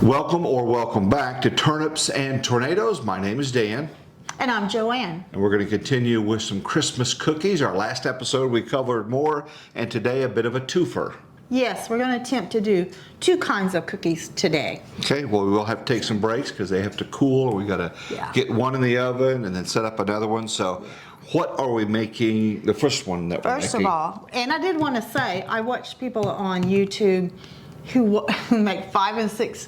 Welcome back to Turnips and Tornadoes. My name is Dan. And I'm Joanne. And we're going to continue with some Christmas cookies. Our last episode we covered more, and today a bit of a twofer. Yes, we're going to attempt to do two kinds of cookies today. Okay, well we will have to take some breaks because they have to cool, or we got to get one in the oven and then set up another one. So what are we making, the first one that we're making? First of all, and I did want to say, I watched people on YouTube who make 5 and 6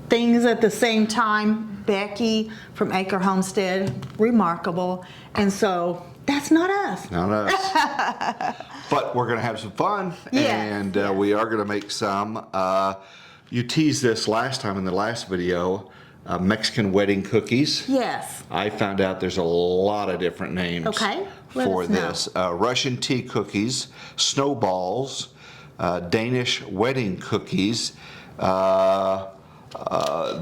things at the same time. Becky from Acre Homestead, remarkable. And so that's not us. Not us. But we're going to have some fun. Yes, and we are going to make some. You teased this last time in the last video, Mexican wedding cookies. Yes. I found out there's a lot of different names for this. Russian tea cookies, snowballs, Danish wedding cookies,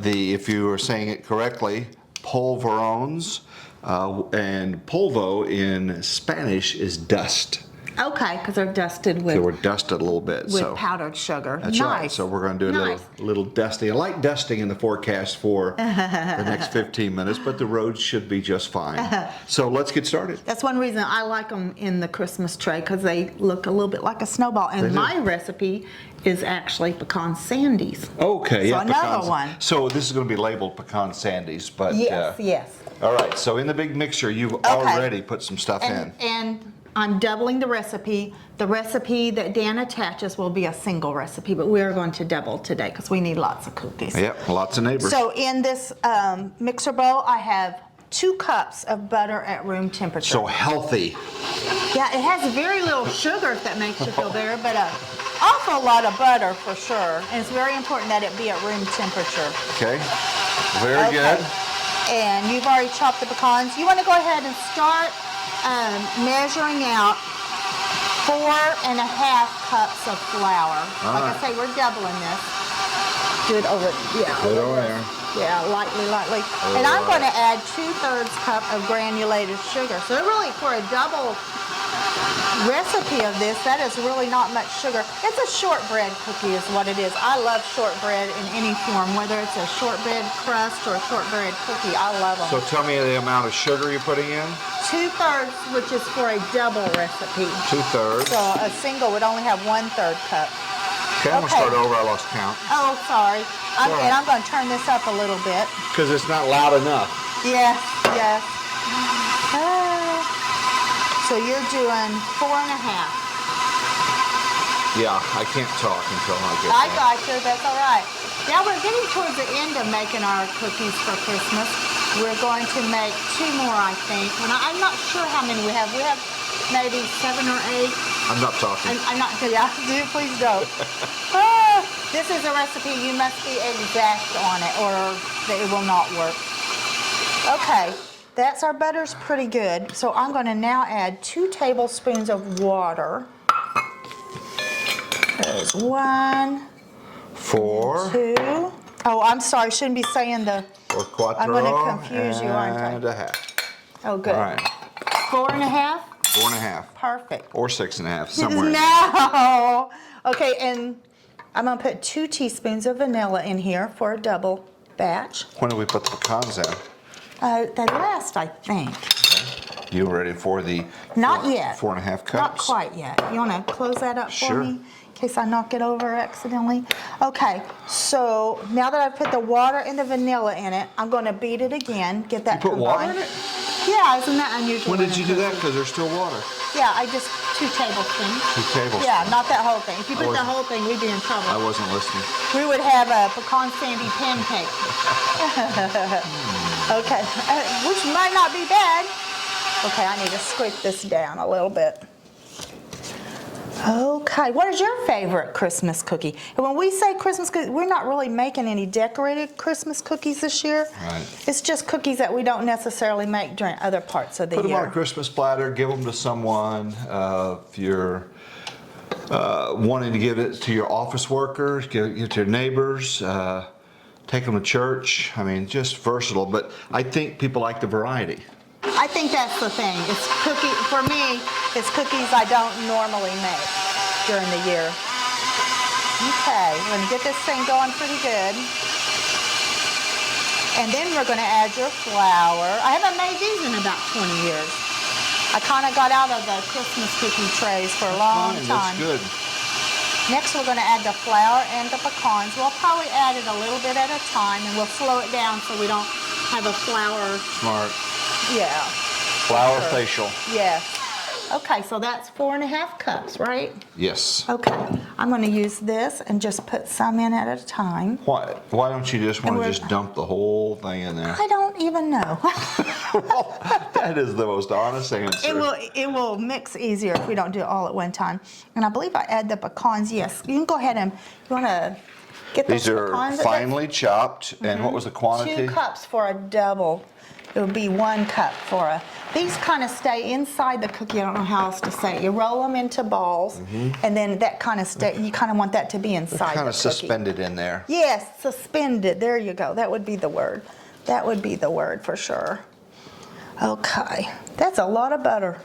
if you were saying it correctly, polvorons, and polvo in Spanish is dust. Okay, because they're dusted with. They were dusted a little bit. With powdered sugar. That's right. So we're going to do a little dusting. I like dusting in the forecast for the next 15 minutes, but the roads should be just fine. So let's get started. That's one reason I like them in the Christmas tray, because they look a little bit like a snowball. And my recipe is actually Pecan Sandies. Okay, so another one. So this is going to be labeled Pecan Sandies, but yes. All right. So in the big mixture, you've already put some stuff in. And I'm doubling the recipe. The recipe that Dan attaches will be a single recipe, but we are going to double today because we need lots of cookies. Yep, lots of neighbors. So in this mixer bowl, I have 2 cups of butter at room temperature. So healthy. Yeah, it has very little sugar, if that makes you feel better, but an awful lot of butter for sure. And it's very important that it be at room temperature. Okay, very good. And you've already chopped the pecans. You want to go ahead and start measuring out 4.5 cups of flour. Like I say, we're doubling this. Do it over, Put it over there. Yeah, lightly. And I'm going to add 2/3 cup of granulated sugar. So really, for a double recipe of this, that is really not much sugar. It's a shortbread cookie is what it is. I love shortbread in any form, whether it's a shortbread crust or a shortbread cookie. I love them. So tell me the amount of sugar you're putting in. 2/3, which is for a double recipe. 2/3. So a single would only have 1/3 cup. Okay, I'm going to start over. I lost count. Oh, sorry. And I'm going to turn this up a little bit. Because it's not loud enough. Yes. So you're doing 4.5. Yeah, I can't talk until I get I got you. That's all right. Now we're getting towards the end of making our cookies for Christmas. We're going to make 2 more, I think. And I'm not sure how many we have. We have maybe 7 or 8. I'm not talking. I'm not. Yeah, please don't. This is a recipe. You must be exact on it, or it will not work. Okay. That's our butter's pretty good. So I'm going to now add 2 tablespoons of water. There's 1, 4, 2. Oh, I'm sorry. Shouldn't be saying the. I'm going to confuse you, aren't I? And a half. Oh, good. All right. 4.5. 4.5. Perfect. Or 6.5, somewhere. No. Okay, and I'm going to put 2 teaspoons of vanilla in here for a double batch. When do we put the pecans in? The last, I think. Okay. You ready for the Not yet. 4.5 cups? Not quite yet. You want to close that up for me? In case I knock it over accidentally. Okay, so now that I've put the water and the vanilla in it, I'm going to beat it again, get that You put water in it? Yeah, isn't that unusual? When did you do that? Because there's still water. Yeah, I just 2 tablespoons. 2 tablespoons. Yeah, not that whole thing. If you put the whole thing, we'd be in trouble. I wasn't listening. We would have a pecan sandy pancake. Okay, which might not be bad. Okay, I need to scrape this down a little bit. Okay, what is your favorite Christmas cookie? And when we say Christmas cookies, we're not really making any decorated Christmas cookies this year. Right. It's just cookies that we don't necessarily make during other parts of the year. Put them on a Christmas platter, give them to someone. If you're wanting to give it to your office workers, give it to your neighbors, take them to church. I mean, just versatile, but I think people like the variety. I think that's the thing. It's for me, it's cookies I don't normally make during the year. Okay, we're gonna get this thing going pretty good. And then we're going to add your flour. I haven't made these in about 20 years. I kind of got out of the Christmas cookie trays for a long time. That's good. Next, we're going to add the flour and the pecans. We'll probably add it a little bit at a time, and we'll slow it down so we don't have a flour. Smart. Yeah. Flour facial. Yeah. Okay, so that's 4.5 cups, right? Yes. Okay, I'm going to use this and just put some in at a time. Why don't you just want to just dump the whole thing in there? I don't even know. Well, that is the most honest answer. It will mix easier if we don't do it all at one time. And I believe I add the pecans. Yes, you can go ahead and you want to get those These are pecans. finely chopped. And what was the quantity? 2 cups for a double. It would be 1 cup for a. These kind of stay inside the cookie. I don't know how else to say it. You roll them into balls, and then that kind of stay. You kind of want that to be inside the cookie. Kind of suspended in there. Yes, suspended. There you go. That would be the word. That would be the word for sure. Okay, that's a lot of butter.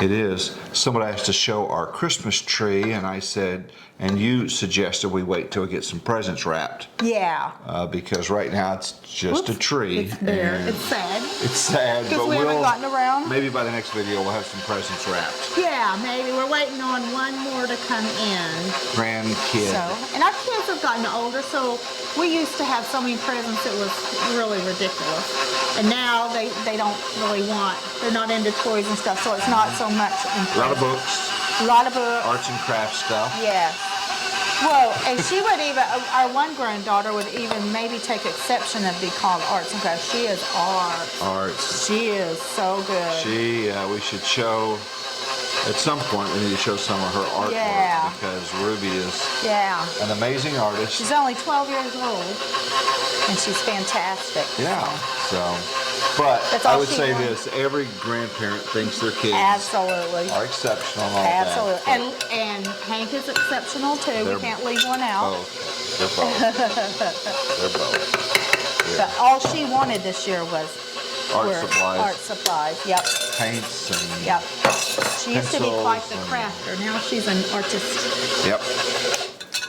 It is. Somebody asked to show our Christmas tree, and I said, and you suggested we wait till we get some presents wrapped. Yeah. Because right now it's just a tree. It's there. and It's sad. It's sad, Because but we haven't gotten around. maybe by the next video we'll have some presents wrapped. Yeah, maybe. We're waiting on one more to come in. Grandkid. So, and our kids have gotten older, so we used to have so many presents it was really ridiculous. And now they don't really want, they're not into toys and stuff, so it's not so much in A lot of presents. books, A lot of books. arts and crafts stuff. Yes. Well, and she would even, our one granddaughter would even maybe take exception of be called arts and crafts. She is art. Arts. She is so good. We should show, at some point we need to show some of her artwork. Yeah. Because Ruby is Yeah. an amazing artist. She's only 12 years old, and she's fantastic. Yeah, so, but That's I all would she say wants. this, every grandparent thinks their kids Absolutely. are exceptional and all Absolutely. that. And Hank is exceptional too. They're We can't leave one out. Both. They're both. They're both. But all she wanted this year was Art were supplies. Art supplies. Yep. Paints and. Yep. She used to be quite the pencils crafter. Now she's an artist. Yep.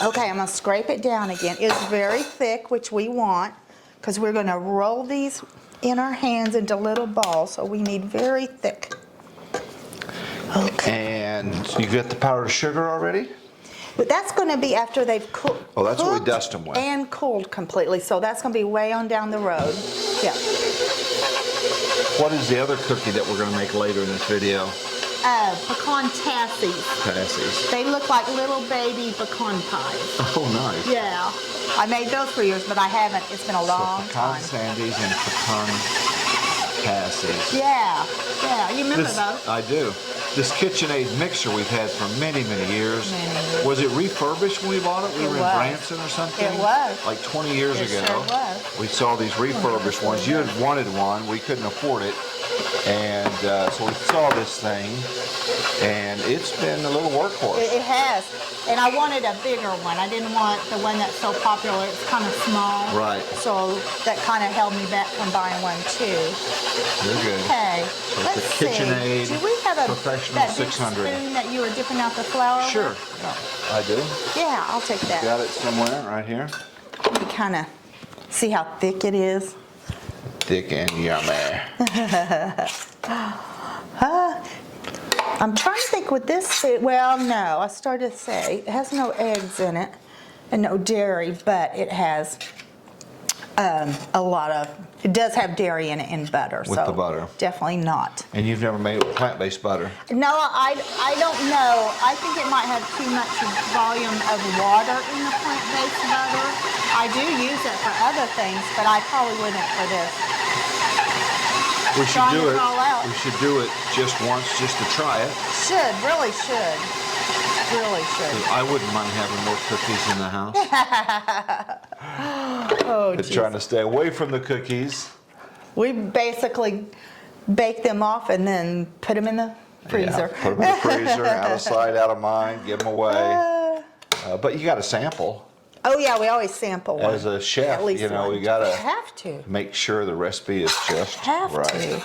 Okay, I'm gonna scrape it down again. It's very thick, which we want, because we're gonna roll these in our hands into little balls, so we need very thick. Okay. And you get the powdered sugar already? But that's gonna be after they've cooked. Oh, that's what we dust them with. And cooled completely, so that's gonna be way on down the road. Yeah. What is the other cookie that we're gonna make later in this video? Pecan Tassies. Tassies. They look like little baby pecan pies. Oh, nice. Yeah. I made those for years, but I haven't. It's been a long Pecan time. Sandies and Pecan Tassies. Yeah. Yeah. You remember This, those? I do. This KitchenAid mixer we've had for many, many years. Many years. Was it refurbished when we bought it? We It were in was. Branson or something? It was. Like 20 years It ago. sure was. We saw these refurbished ones. You had wanted one. We couldn't afford it. And so we saw this thing. And it's been a little workhorse. It has. And I wanted a bigger one. I didn't want the one that's so popular. It's kind of small. Right. So that kind of held me back from buying one too. You're good. Okay. So Let's it's the KitchenAid see. Do we have Professional that big 600. spoon that you were dipping out the flour with? Sure. I do. Yeah, I'll take that. Got it somewhere right here. You kind of see how thick it is. Thick and yummy. I'm trying to think, would this fit? Well, no. I started to say it has no eggs in it and no dairy, but it has a lot of. It does have dairy in it and butter. With so the butter. Definitely not. And you've never made it with plant-based butter? No, I don't know. I think it might have too much volume of water in the plant-based butter. I do use it for other things, but I probably wouldn't for this. We should Trying do it it. all out. We should do it just once, just to try it. Should, really should. Really should. I wouldn't mind having more cookies in the house. Oh, But trying to stay away from the cookies. We basically bake them off and then put them in the freezer. Yeah, put them in the freezer, out of sight, out of mind, give them away. But you got to sample. Oh yeah, we always sample one. As a chef, At least you know, one. we got You to have to. make sure the recipe is just Have right. to.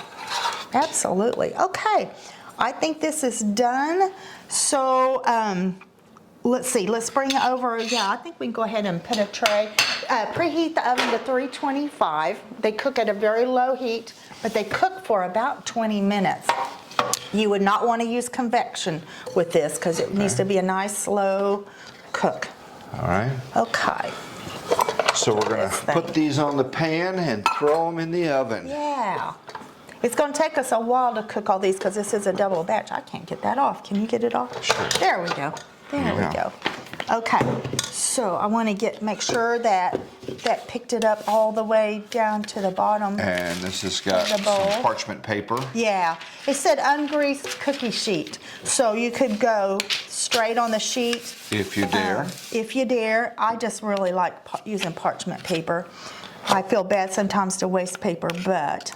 Absolutely. Okay. I think this is done. So let's see, let's bring it over. Yeah, I think we can go ahead and put a tray. Preheat the oven to 325. They cook at a very low heat, but they cook for about 20 minutes. You would not want to use convection with this because it needs to be a nice slow cook. All right. Okay. So we're going to put these on the pan and throw them in the oven. Yeah. It's going to take us a while to cook all these because this is a double batch. I can't get that off. Can you get it off? Sure. There we go. There we go. Okay. So I want to make sure that picked it up all the way down to the bottom. And this has got The bowl. some parchment paper. Yeah. It said ungreased cookie sheet. So you could go straight on the sheet. If you dare. If you dare. I just really like using parchment paper. I feel bad sometimes to waste paper, but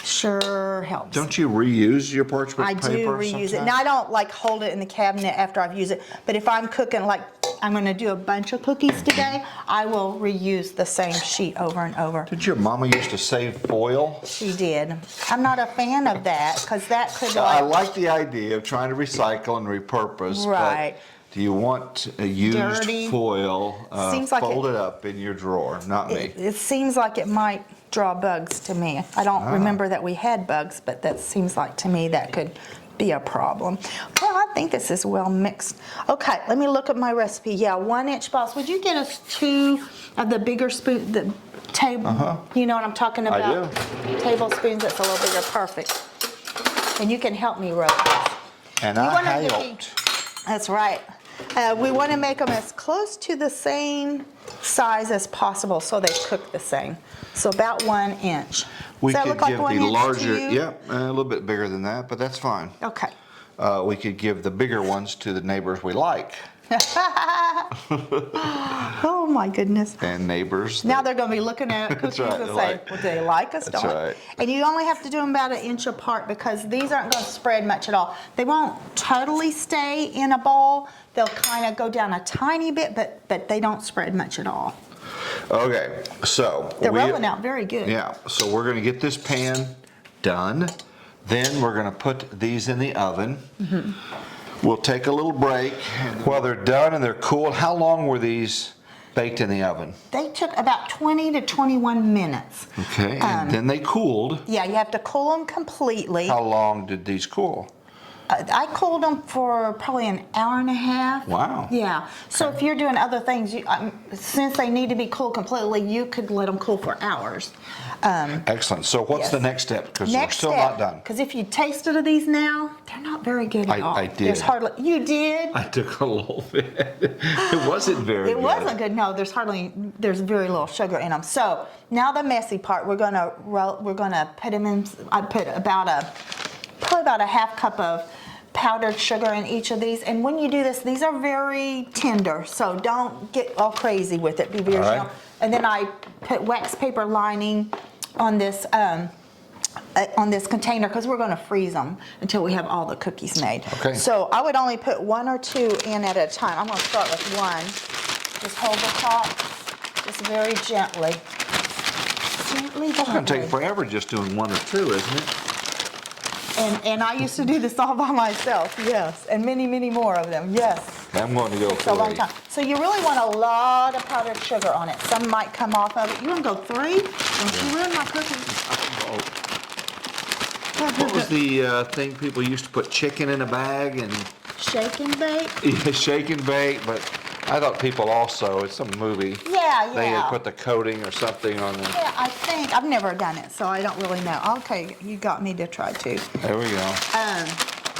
sure helps. Don't you reuse your parchment I paper? do reuse it. sometimes? Now I don't like hold it in the cabinet after I've used it, but if I'm cooking, like I'm going to do a bunch of cookies today, I will reuse the same sheet over and over. Did your mama used to save foil? She did. I'm not a fan of that because that could I like like the idea of trying to recycle and repurpose. Right. But do you want a used Dirty. foil Seems like folded up in your drawer? Not me. it seems like it might draw bugs to me. I don't remember that we had bugs, but that seems like to me that could be a problem. Well, I think this is well mixed. Okay, let me look at my recipe. Yeah, 1-inch balls. Would you get us 2 of the bigger spoon, the table? You know what I'm talking about? I do. Tablespoons that's a little bigger. Perfect. And you can help me roll this. And You I wanna give me- helped. That's right. We want to make them as close to the same size as possible so they cook the same. So about 1 inch. We Does that could look like give 1 the inch to larger, you? yeah, a little bit bigger than that, but that's fine. Okay. We could give the bigger ones to the neighbors we like. Oh my goodness. And neighbors. Now that- they're going to be looking at cookies right, and they're say, like- well, do they like us? That's Don't. right. And you only have to do them about 1 inch apart because these aren't going to spread much at all. They won't totally stay in a ball. They'll kind of go down a tiny bit, but they don't spread much at all. Okay, so. They're rolling out very good. Yeah, so we're gonna get this pan done. Then we're gonna put these in the oven. We'll take a little break. While they're done and they're cool, how long were these baked in the oven? They took about 20 to 21 minutes. Okay, and then they cooled. Yeah, you have to cool them completely. How long did these cool? I cooled them for probably an hour and a half. Wow. Yeah. So if you're doing other things, since they need to be cooled completely, you could let them cool for hours. Excellent. So what's Yes. the next step? Because we're still not done. Because if you tasted of these now, they're not very good at all. I did. There's hardly. You did. I took a little bit. It wasn't very It good. wasn't good. No, there's very little sugar in them. So now the messy part, we're gonna put them in. I put probably about a half cup of powdered sugar in each of these. And when you do this, these are very tender, so don't get all crazy with it. Be very All right. gentle. And then I put wax paper lining on this container because we're going to freeze them until we have all the cookies made. Okay. So I would only put 1 or 2 in at a time. I'm going to start with 1. Just hold the top, just very gently. Gently, It's going to take gently. forever just doing 1 or 2, isn't it? And I used to do this all by myself, yes. And many, many more of them, yes. I'm going to go It's a long 3. time. So you really want a lot of powdered sugar on it. Some might come off of it. You want to go 3? Don't you ruin my cookies. What was the thing people used to put chicken in a bag and Shake and bake? shake and bake? But I thought people also, it's some movie, Yeah, they had yeah. put the coating or something on the. Yeah, I think. I've never done it, so I don't really know. Okay, you got me to try too. There we go.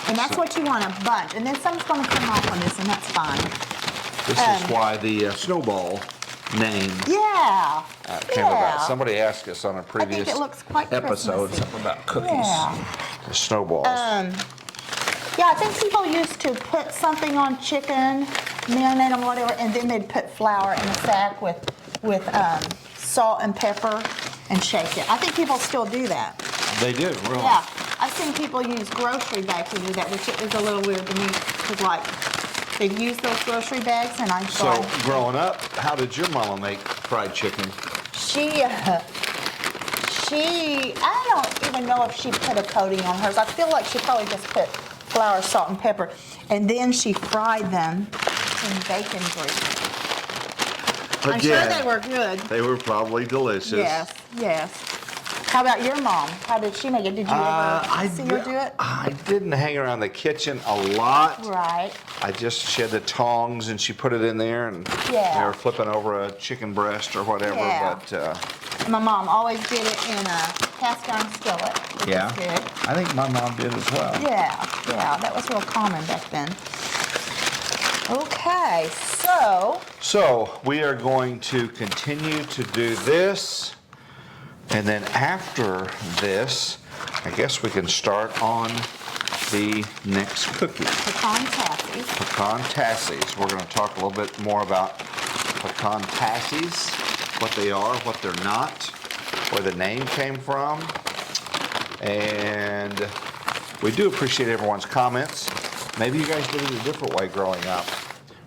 And that's what you want, a bunch. And then some's going to come off on this, and that's fine. This is why the snowball name Yeah. came about. Somebody asked us on a previous it looks quite episode Christmassy. something about cookies. Yeah. The snowballs. Yeah, I think people used to put something on chicken, marinate them, whatever, and then they'd put flour in a sack with salt and pepper and shake it. I think people still do that. They do, really. Yeah, I've seen people use grocery bags to do that, which is a little weird to me, because like they've used those grocery bags, and I So thought growing up, how did your mama make fried chicken? I don't even know if she put a coating on hers. I feel like she probably just put flour, salt, and pepper, and then she fried them in bacon grease. I'm sure they were good. They were probably delicious. Yes, yes. How about your mom? How did she make it? Did you ever see her do it? I didn't hang around the kitchen a lot. Right. She had the tongs and she put it in there and they were flipping over a chicken breast or whatever. Yeah. But my mom always did it in a cast iron skillet, which is good. I think my mom did as well. Yeah, that was real common back then. Okay, so we are going to continue to do this, and then after this, I guess we can start on the next cookie. Pecan Tassies. Pecan Tassies. We're going to talk a little bit more about Pecan Tassies, what they are, what they're not, where the name came from, and we do appreciate everyone's comments. Maybe you guys did it a different way growing up,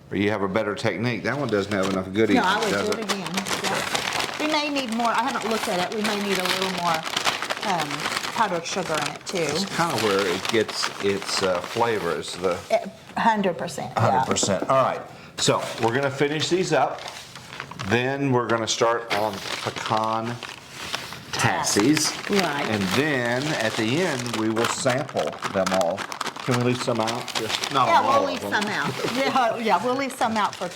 or you have a better technique. That one doesn't have enough goodies, no, I would does do it again. Yeah. We may need more. I haven't looked at it. We may need a little more powdered sugar in it too. It's kind of where it gets its flavor. Is the 100%. 100%. All right. So we're going to finish these up. Then we're going to start on Pecan Tassies. Right. And then at the end, we will sample them all. Can we leave some out? Just not all We'll of leave them. some out. We'll leave some out for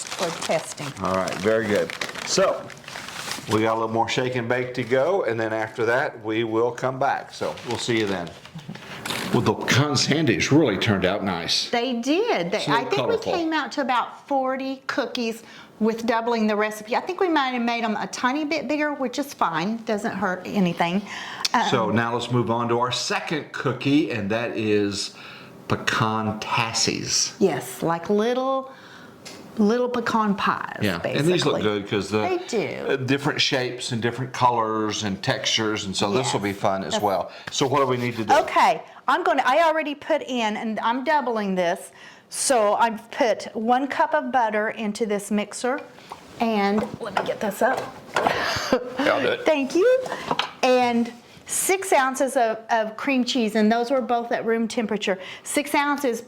testing. All right, very good. So we got a little more shake and bake to go, and then after that, we will come back. So we'll see you then. Well, the Pecan Sandies really turned out nice. They did. So I think colorful. we came out to about 40 cookies with doubling the recipe. I think we might have made them a tiny bit bigger, which is fine. Doesn't hurt anything. So now let's move on to our second cookie, and that is Pecan Tassies. Yes, like little pecan pies, basically. And these look good because They do. Different shapes and different colors and textures, and so this will be fun as well. So what do we need to do? Okay, I already put in, and I'm doubling this, so I've put 1 cup of butter into this mixer, and let me get this up. I'll do it. Thank you. And 6 ounces of cream cheese, and those were both at room temperature. 6 ounces,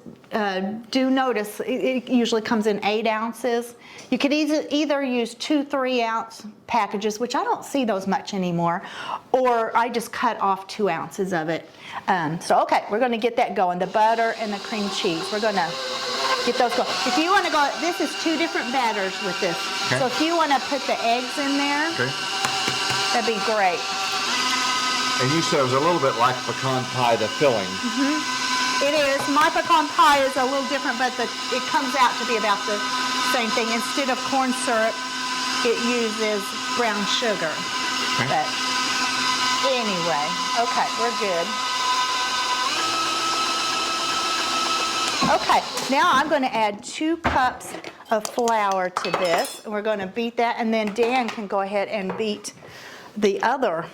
do notice, it usually comes in 8 ounces. You could either use 2 3-ounce packages, which I don't see those much anymore, or I just cut off 2 ounces of it. Okay, we're gonna get that going, the butter and the cream cheese. We're gonna get those going. If you wanna go, this is 2 different batters with this. Okay. So if you wanna put the eggs in there, that'd be great. And you said it was a little bit like pecan pie, the filling. It is. My pecan pie is a little different, but it comes out to be about the same thing. Instead of corn syrup, it uses brown sugar. Okay. But anyway, okay, we're good. Okay, now I'm going to add 2 cups of flour to this. And we're going to beat that, and then Dan can go ahead and beat the other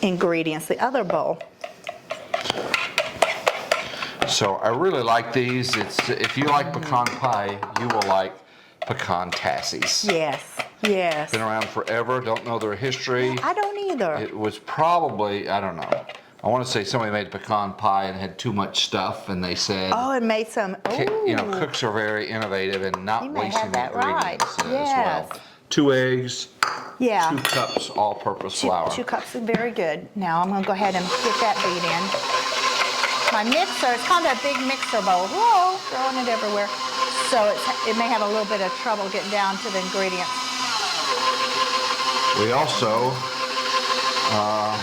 ingredients, the other bowl. So I really like these. If you like pecan pie, you will like Pecan Tassies. Yes. Been around forever, don't know their history. I don't either. It was probably, I don't know. I want to say somebody made pecan pie and had too much stuff, and they said, Oh, it made some. cooks are very innovative and not You may wasting have that ingredients right. as Yes. well. 2 eggs, Yeah. 2 cups all-purpose flour. 2 cups is very good. Now I'm going to go ahead and get that beat in. My mixer, it's kind of a big mixer bowl. Whoa, throwing it everywhere. So it may have a little bit of trouble getting down to the ingredients. We also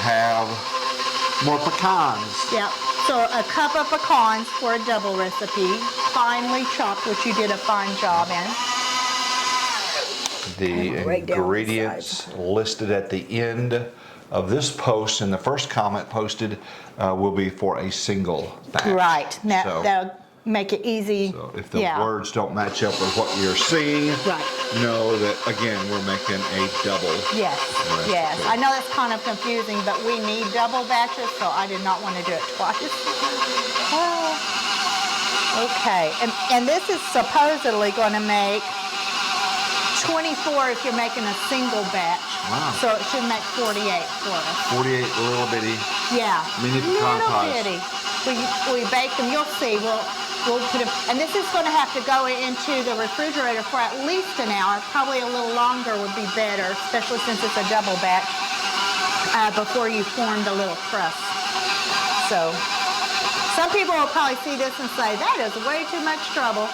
have more pecans. Yeah. So a cup of pecans for a double recipe, finely chopped, which you did a fine job in. The ingredients listed at the end of this post and the first comment posted will be for a single batch. Right. Now So- that'll make it easy. So if the words don't match up with what you're seeing, know that again we're making a double. Yes. recipe. Yes. I know that's kind of confusing, but we need double batches, so I did not want to do it twice. Okay. And this is supposedly going to make 24 if you're making a single batch. Wow. So it should make 48 for us. 48 little bitty. Yeah. Mini pecan little pies. bitty. We bake them. You'll see. we'll put them, and this is going to have to go into the refrigerator for at least an hour. Probably a little longer would be better, especially since it's a double batch, before you form the little crust. So some people will probably see this and say, that is way too much trouble,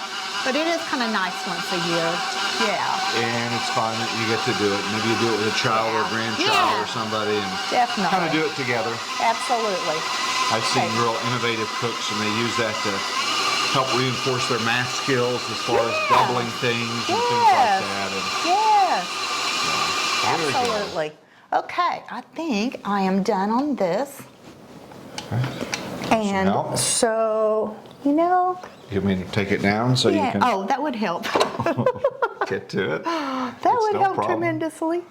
but it is kind of nice once a year. Yeah. And it's fun that you get to do it. Maybe you do it with a child or a grandchild or somebody, and definitely kind of do it together. Absolutely. I've seen real innovative cooks, and they use that to help reinforce their math skills as far as doubling things and things like that. And yes. very good. Absolutely. Okay, I think I am done on this. And help? so, you know. You mean take it down so you can Oh, that would help. get to it? That would no help problem. tremendously.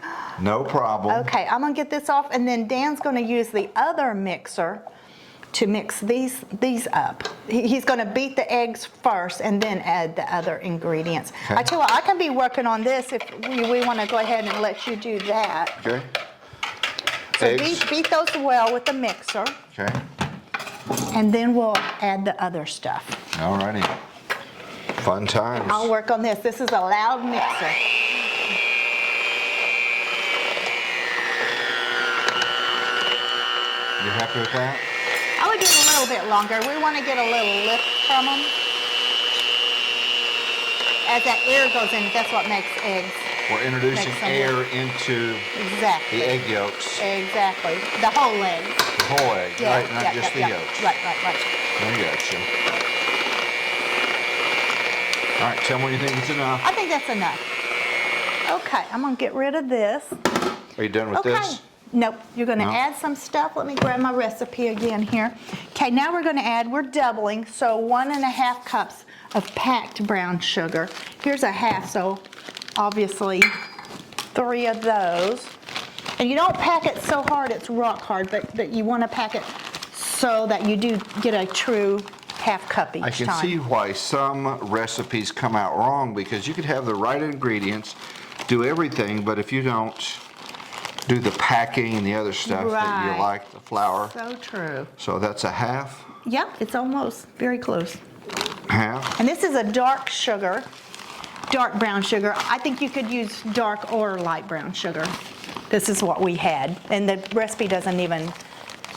No problem. Okay, I'm gonna get this off, and then Dan's gonna use the other mixer to mix these up. He's gonna beat the eggs first and then add the other ingredients. Okay. I tell you what, I can be working on this if we wanna go ahead and let you do that. Okay. So Eggs. beat those well with the mixer, Okay. and then we'll add the other stuff. Alrighty. Fun times. I'll work on this. This is a loud mixer. You happy with that? I would do it a little bit longer. We want to get a little lift from them. As that air goes in, that's what makes eggs. We're introducing Make some air into Exactly. the egg yolks. Exactly. The whole egg. The whole egg, right? Not just the yolks. Right. I got you. All right, tell me when you think it's enough. I think that's enough. Okay, I'm going to get rid of this. Are you done with this? Nope, you're going to No? add some stuff. Let me grab my recipe again here. Okay, now we're going to add, we're doubling, so 1.5 cups of packed brown sugar. Here's a half, so obviously 3 of those. And you don't pack it so hard it's rock hard, but you want to pack it so that you do get a true half cup each time. I can see why some recipes come out wrong, because you could have the right ingredients, do everything, but if you don't do the packing and the other stuff that you Right. like, the flour. So true. So that's a half? Yep, it's almost very close. Half? And this is a dark sugar, dark brown sugar. I think you could use dark or light brown sugar. This is what we had, and the recipe doesn't even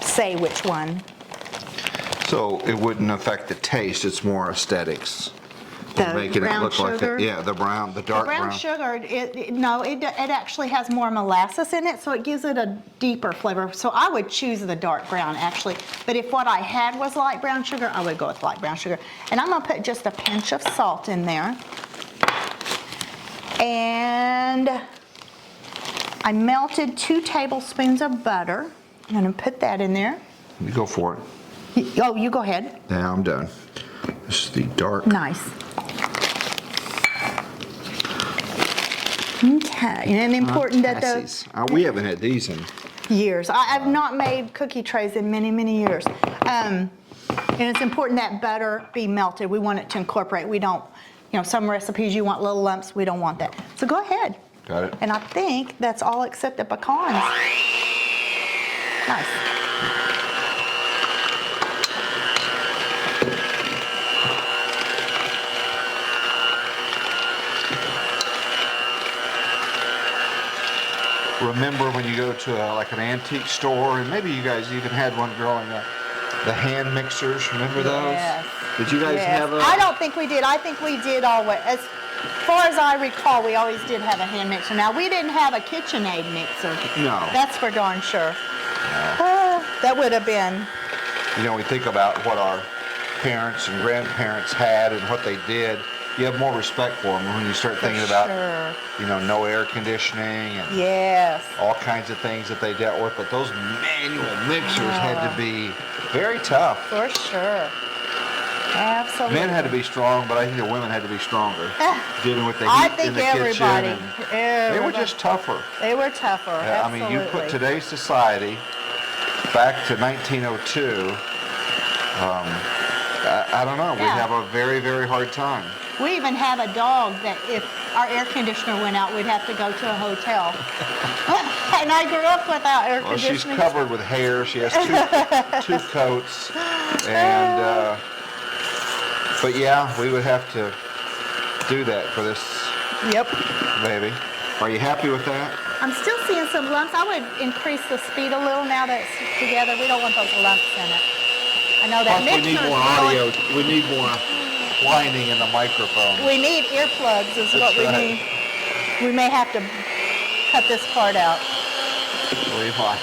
say which one. So it wouldn't affect the taste, it's more aesthetics. The Making brown it look sugar? like the dark The brown brown. sugar, it actually has more molasses in it, so it gives it a deeper flavor. So I would choose the dark brown, actually. But if what I had was light brown sugar, I would go with light brown sugar. And I'm gonna put just a pinch of salt in there. And I melted 2 tablespoons of butter. I'm gonna put that in there. You go for it. Oh, you go ahead. Yeah, I'm done. This is the dark. Nice. Okay, and important that the Tassies. We haven't had these in. years. I've not made cookie trays in many, many years. And it's important that butter be melted. We want it to incorporate. We don't, some recipes you want little lumps. We don't want that. So go ahead. Got it. And I think that's all except the pecans. Nice. Remember when you go to like an antique store, and maybe you guys even had one growing up, the hand mixers, remember those? Yes. Did you guys Yes. have a? I don't think we did. I think we did always. As far as I recall, we always did have a hand mixer. Now, we didn't have a KitchenAid mixer. No. That's for darn sure. That would have been. We think about what our parents and grandparents had and what they did. You have more respect for them when you start thinking about, Sure. no air conditioning and Yes. all kinds of things that they dealt with. But those manual mixers had to be very tough. For sure. Absolutely. Men had to be strong, but I think the women had to be stronger, dealing with the heat I think in the everybody. kitchen. And they were just tougher. They were tougher. I Absolutely. mean, you put today's society back to 1902. I don't know. We Yeah. have a very, very hard time. We even have a dog that if our air conditioner went out, we'd have to go to a hotel. And I grew up without air Well, she's conditioning. covered with hair. She has two coats, and But yeah, we would have to do that for this Yep. baby. Are you happy with that? I'm still seeing some lumps. I would increase the speed a little now that it's together. We don't want those lumps in it. I know that Plus, we need mixer more is audio. really- We need more whining in the microphone. We need earplugs is what That's we right. need. We may have to cut this part out. We might.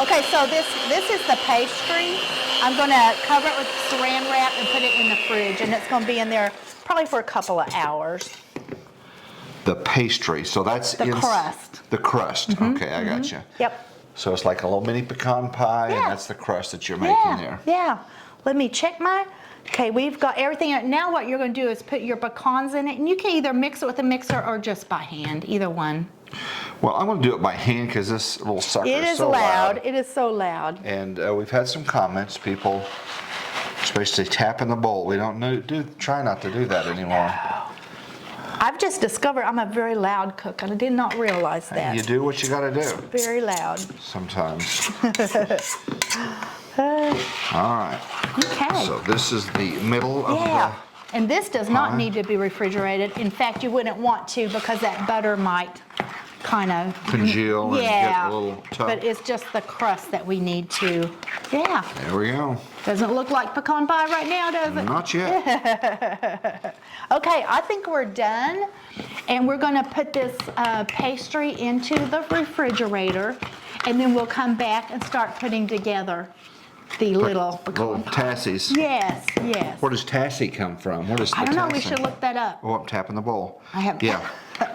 Okay, so this is the pastry. I'm going to cover it with saran wrap and put it in the fridge, and it's going to be in there probably for a couple of hours. The pastry. So that's The crust. The crust. Okay, I got you. Yep. So it's like a little mini pecan pie, Yeah. and that's the crust that you're making Yeah, there. yeah. Let me check my. Okay, we've got everything. Now what you're going to do is put your pecans in it, and you can either mix it with a mixer or just by hand, either one. Well, I'm going to do it by hand because this little sucker It is is so loud. It is so loud. And we've had some comments. People, especially tapping the bowl. We don't try not to do that anymore. I've just discovered I'm a very loud cook, and I did not realize that. You do what you got to do Very loud. sometimes. All right. Okay. So this is the middle of Yeah. And this does not pie. need to be refrigerated. In fact, you wouldn't want to because that butter might kind of Congeal and get a little tough. But it's just the crust that we need to. Yeah. There we go. Doesn't look like pecan pie right now, does it? Not yet. Okay, I think we're done. And we're going to put this pastry into the refrigerator. And then we'll come back and start putting together the little Little pecan pie. tassies. Yes, yes. Where does tassie come from? Where does the I don't know. We tassie- should look that up. Oh, I'm tapping the bowl. I have. Yeah.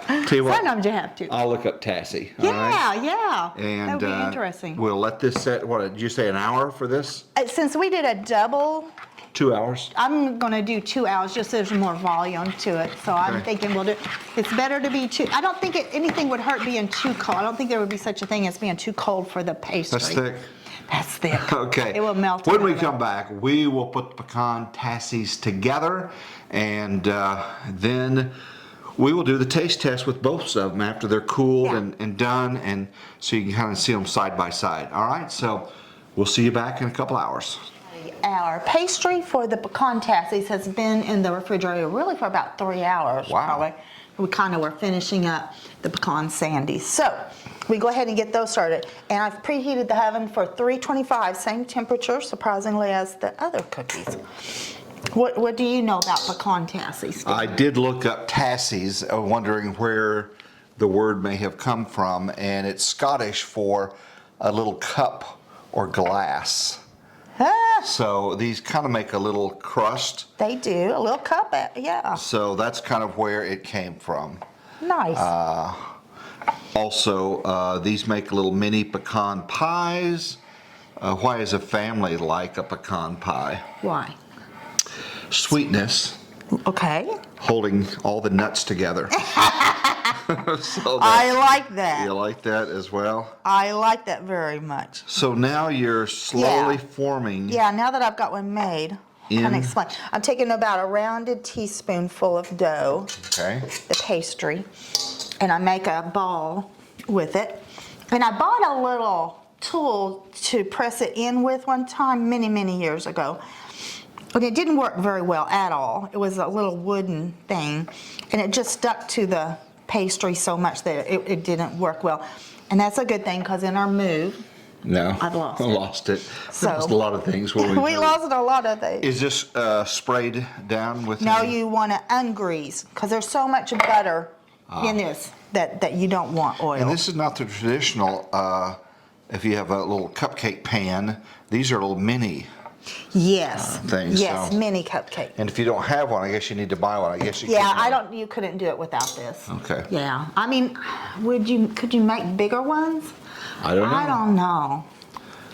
Tell you what, Sometimes you have to. I'll look up tassie. all right? Yeah. And that would be interesting. we'll let this set. What did you say? An hour for this? Since we did a double, 2 hours. I'm going to do 2 hours just so there's more volume to it. So I'm Okay. thinking we'll do. It's better to be too. I don't think anything would hurt being too cold. I don't think there would be such a thing as being too cold for the pastry. That's thick. That's thick. Okay. It will melt. When we together. come back, we will put the pecan tassies together, and then we will do the taste test with both of them after they're cooled Yeah. and done, and so you can kind of see them side by side. All right. So we'll see you back in a couple hours. Our pastry for the pecan tassies has been in the refrigerator really for about 3 hours. Wow. Probably. We kind of were finishing up the pecan sandies. So we go ahead and get those started. And I've preheated the oven for 325, same temperature, surprisingly, as the other cookies. What do you know about pecan tassies? I did look up tassies, wondering where the word may have come from, and it's Scottish for a little cup or glass. Ah, So these kind of make a little crust. they do. A little cup, yeah. So that's kind of where it came from. Nice. Also, these make little mini pecan pies. Why is a family like a pecan pie? Why? Sweetness, Okay. holding all the nuts together. So I like that. you like that as well? I like that very much. So now you're slowly Yeah. forming. Yeah, now that I've got one made, I can In- explain. I'm taking about a rounded teaspoonful of dough, Okay. the pastry, and I make a ball with it. And I bought a little tool to press it in with one time many, many years ago. But it didn't work very well at all. It was a little wooden thing, and it just stuck to the pastry so much that it didn't work well. And that's a good thing because in our move, No. I've lost I it. lost it. So- Lost a lot of things. When we lost a lot of things. Is this sprayed down with? No, any- you want to ungrease because there's so much butter in this that you don't want oil. And this is not the traditional. If you have a little cupcake pan, these are little mini. yes, things, yes, so- mini cupcake. And if you don't have one, I guess you need to buy one. I guess you. Yeah, couldn't- you couldn't do it without this. Okay. Yeah, I mean, could you make bigger ones? I don't know.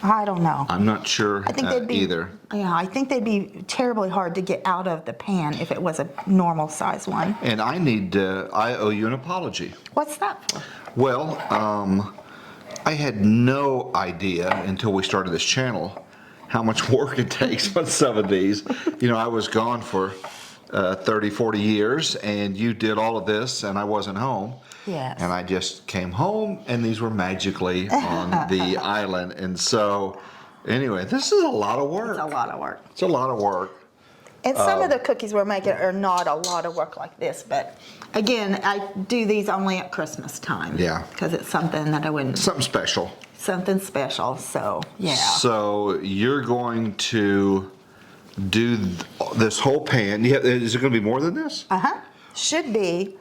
I don't know. I'm not sure I think they'd be either. Yeah, I think they'd be terribly hard to get out of the pan if it was a normal size one. And I owe you an apology. What's that for? Well, I had no idea until we started this channel how much work it takes on some of these. You know, I was gone for 30, 40 years, and you did all of this, and I wasn't home. Yes. And I just came home, and these were magically on the island. And so, anyway, this is a lot of work. It's a lot of work. It's a lot of work. And some of the cookies we're making are not a lot of work like this, but again, I do these only at Christmas time. Yeah. Because it's something that I wouldn't. Something special. Something special, so yeah. So you're going to do this whole pan. Is it going to be more than this? Should be.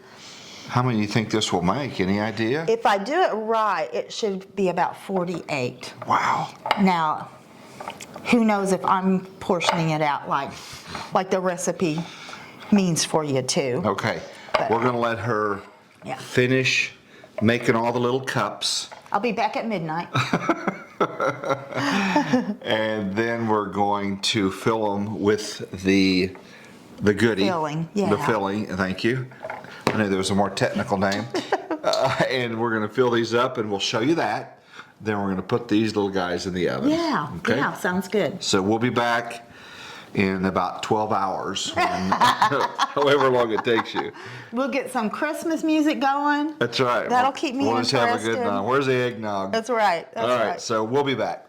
How many do you think this will make? Any idea? If I do it right, it should be about 48. Wow. Now, who knows if I'm portioning it out like the recipe means for you too. Okay. But we're going to let her finish making all the little cups. I'll be back at midnight. And then we're going to fill them with the goodie. Filling, yeah. The filling, thank you. I knew there was a more technical name. And we're going to fill these up and we'll show you that. Then we're going to put these little guys in the oven. Yeah, okay? yeah, sounds good. So we'll be back in about 12 hours, however long it takes you. We'll get some Christmas music going. That's right. That'll keep me We'll interested. just have a good night. Where's the eggnog? That's right. That's All right, right. so we'll be back.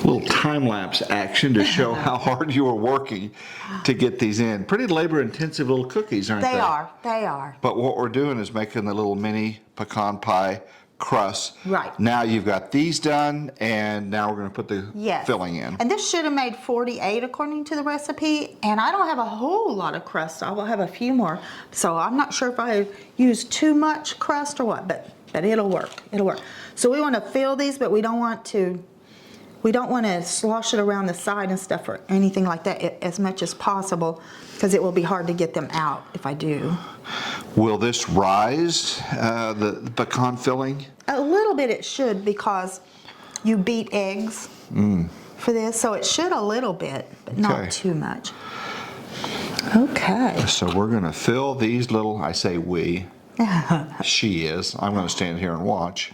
Little time-lapse action to show how hard you were working to get these in. Pretty labor-intensive little cookies, aren't they? They are. They are. But what we're doing is making the little mini pecan pie crust. Right. Now you've got these done, and now we're going to put the filling in. And this should have made 48 according to the recipe, and I don't have a whole lot of crust. I will have a few more. So I'm not sure if I used too much crust or what, but it'll work. It'll work. So we want to fill these, but we don't want to slosh it around the side and stuff or anything like that as much as possible, because it will be hard to get them out if I do. Will this rise, the pecan filling? A little bit it should, because you beat eggs for this, so it should a little bit, but not too much. Okay. So we're going to fill these little, I say we, she is. I'm going to stand here and watch.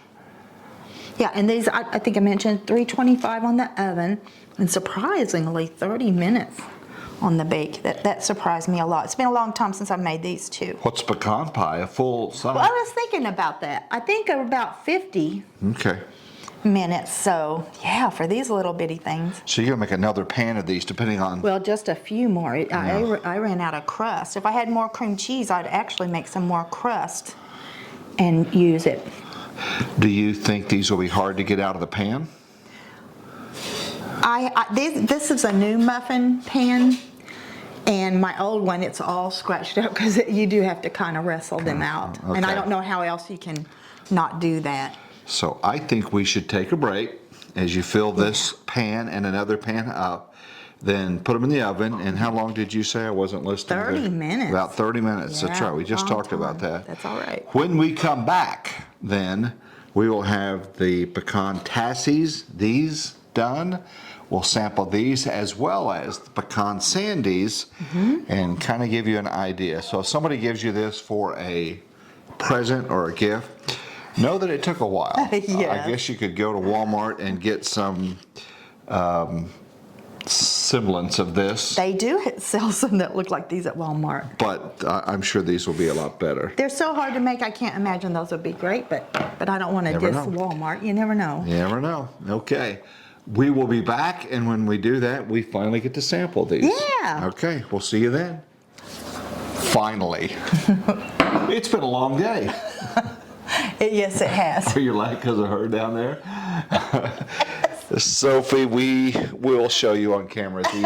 Yeah, and these, I think I mentioned 325 on the oven, and surprisingly 30 minutes on the bake. That surprised me a lot. It's been a long time since I've made these too. What's pecan pie? A full size? Well, I was thinking about that. I think about 50 minutes. So yeah, for these little bitty things. So you're gonna make another pan of these, depending on. Well, just a few more. I ran out of crust. If I had more cream cheese, I'd actually make some more crust and use it. Do you think these will be hard to get out of the pan? This is a new muffin pan, and my old one, it's all scratched up because you do have to kind of wrestle them out. Okay. And I don't know how else you can not do that. So I think we should take a break as you fill this pan and another pan up. Then put them in the oven. And how long did you say? I wasn't listening. 30 minutes. About 30 minutes. Yeah, that's right. We just talked about time. that. That's all right. When we come back, then we will have the Pecan Tassies, these done. We'll sample these as well as the Pecan Sandies and kind of give you an idea. So if somebody gives you this for a present or a gift, know that it took a while. I guess you could go to Walmart and get some semblance of this. They do sell some that look like these at Walmart. But I'm sure these will be a lot better. They're so hard to make, I can't imagine those would be great, but I don't want to diss Walmart. You never know. You never know. Okay. We will be back, and when we do that, we finally get to sample these. Yeah. Okay, we'll see you then. Finally. It's been a long day. Yes, it has. Are you like because of her down there? Sophie, we will show you on camera at the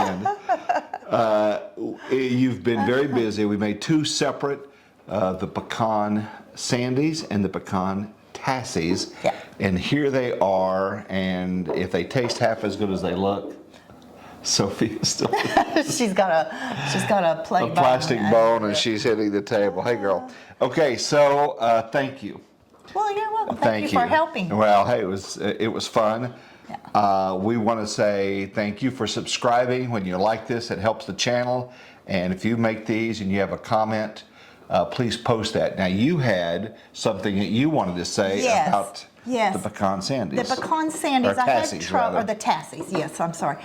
end. You've been very busy. We made two separate, the Pecan Sandies and the Pecan Tassies. Yeah. And here they are, and if they taste half as good as they look, Sophie is still she's got a plate a plastic bone, and she's hitting the table. Hey, girl. Okay, so thank you. Well, you're welcome. Thank you for helping. Well, hey, it was fun. Yeah. We want to say thank you for subscribing. When you like this, it helps the channel. And if you make these and you have a comment, please post that. Now, you had something that you wanted to say about the Pecan Sandies. The Pecan Sandies. Or Tassies, or the Tassies. Yes, I'm sorry.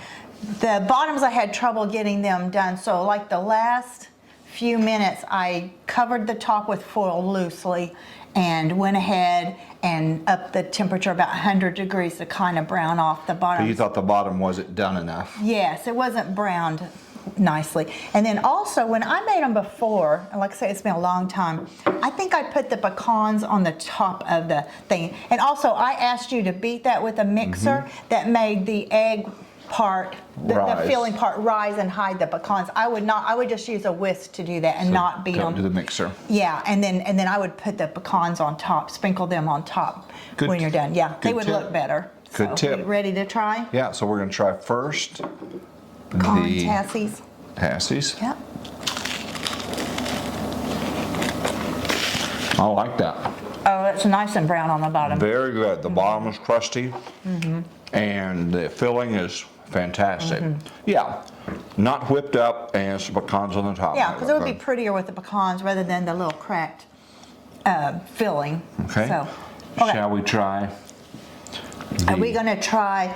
The bottoms I had trouble getting them done, so like the last few minutes I covered the top with foil loosely and went ahead and upped the temperature about 100 degrees to kind of brown off the bottom. So you thought the bottom wasn't done enough? Yes, it wasn't browned nicely. And then also when I made them before, and like I say, it's been a long time, I think I put the pecans on the top of the thing. And also I asked you to beat that with a mixer that made the egg part, the filling part rise and hide the pecans. I would just use a whisk to do that and not beat them. To the mixer. Yeah, and then I would put the pecans on top, sprinkle them on top when you're done. Yeah, they would look better. Good tip. You ready to try? Yeah, so we're going to try first Pecan the Tassies. Tassies. Yep. I like that. Oh, it's nice and brown on the bottom. Very good. The bottom is crusty, and the filling is fantastic. Yeah, not whipped up, and some pecans on the top. Yeah, because it would be prettier with the pecans rather than the little cracked filling. Okay. So, Shall we try? Are we going to try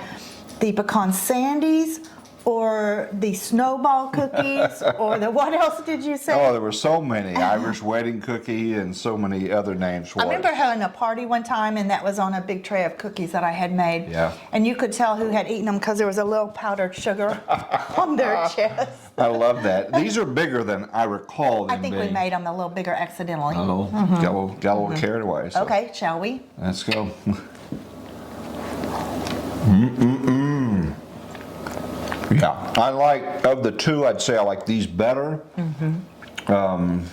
the Pecan Sandies or the snowball cookies or the, what else did you say? Oh, there were so many. Irish wedding cookie and so many other names for I it. remember having a party one time and that was on a big tray of cookies that I had made. Yeah. And you could tell who had eaten them because there was a little powdered sugar on their chest. I love that. These are bigger than I recall them I think being. we made them a little bigger accidentally. Oh, got a little carried away. So. Okay, shall we? Let's go. Yeah, I like, of the two, I'd say I like these better. And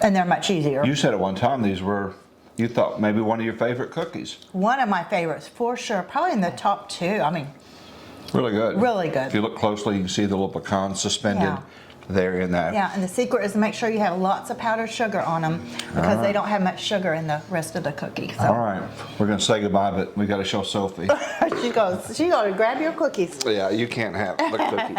they're much easier. You said at one time these were, you thought maybe one of your favorite cookies. One of my favorites, for sure. Probably in the top two. I mean, Really good. Really good. If you look closely, you can see the little pecans suspended there in that. yeah, and the secret is to make sure you have lots of powdered sugar on them because they don't have much sugar in the rest of the cookie. So. All right, we're going to say goodbye, but we got to show Sophie. She goes to grab your cookies. Yeah, you can't have the cookie.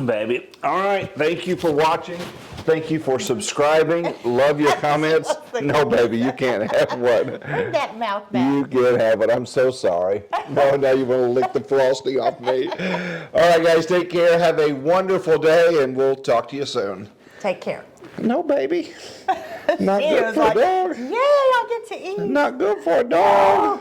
Baby. All right, thank you for watching. Thank you for subscribing. Love your comments. No, baby, you can't have one. Bring that mouth back. You can have it. I'm so sorry. No, now you want to lick the frosting off me. All right, guys, take care. Have a wonderful day, and we'll talk to you soon. Take care. No, baby. Not She good was for like, a dog. yay, I'll get to eat. Not good for a dog.